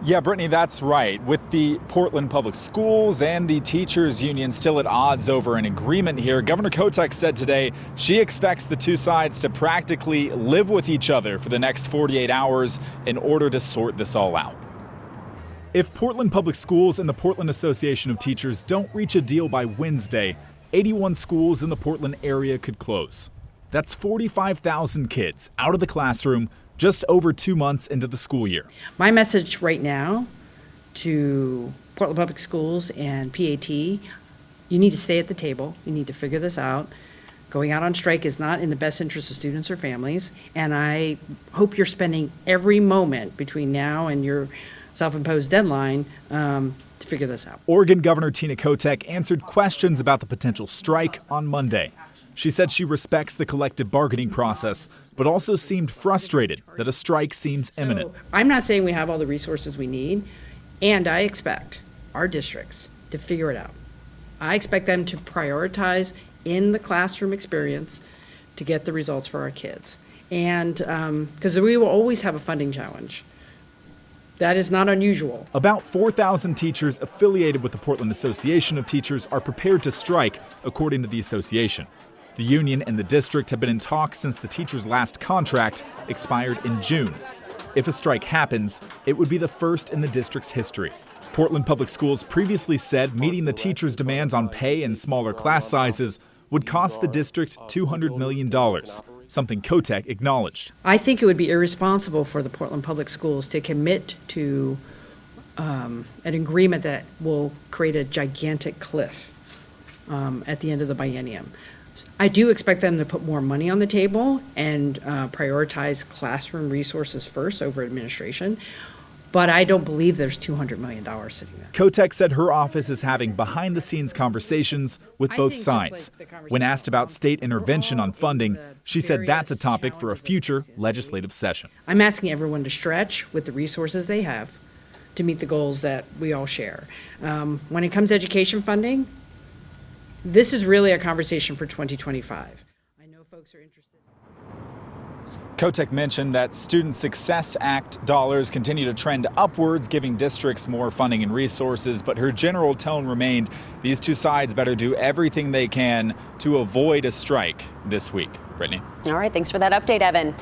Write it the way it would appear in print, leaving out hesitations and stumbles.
Yeah, Brittany, that's right. With the Portland Public Schools and the teachers union still at odds over an agreement here, Governor Kotek said today she expects the two sides to practically live with each other for the next 48 hours in order to sort this all out. If Portland Public Schools and the Portland Association of Teachers don't reach a deal by Wednesday, 81 schools in the Portland area could close. That's 45,000 kids out of the classroom just over 2 months into the school year. My message right now to Portland Public Schools and PAT, you need to stay at the table. You need to figure this out. Going out on strike is not in the best interest of students or families, and I hope you're spending every moment between now and your self-imposed deadline to figure this out. Oregon Governor Tina Kotek answered questions about the potential strike on Monday. She said she respects the collective bargaining process, but also seemed frustrated that a strike seems imminent. So, I'm not saying we have all the resources we need, and I expect our districts to figure it out. I expect them to prioritize in the classroom experience to get the results for our kids. And because we will always have a funding challenge. That is not unusual. About 4,000 teachers affiliated with the Portland Association of Teachers are prepared to strike, according to the association. The union and the district have been in talks since the teachers' last contract expired in June. If a strike happens, it would be the first in the district's history. Portland Public Schools previously said meeting the teachers' demands on pay and smaller class sizes would cost the district $200 million, something Kotek acknowledged. I think it would be irresponsible for the Portland Public Schools to commit to an agreement that will create a gigantic cliff at the end of the biennium. I do expect them to put more money on the table and prioritize classroom resources first over administration, but I don't believe there's $200 million sitting there. Kotek said her office is having behind-the-scenes conversations with both sides. When asked about state intervention on funding, she said that's a topic for a future legislative session. I'm asking everyone to stretch with the resources they have to meet the goals that we all share. When it comes to education funding, this is really a conversation for 2025. I know folks are interested. Kotek mentioned that Student Success Act dollars continue to trend upwards, giving districts more funding and resources, but her general tone remained these two sides better do everything they can to avoid a strike this week. Brittany. All right, thanks for that update, Evan.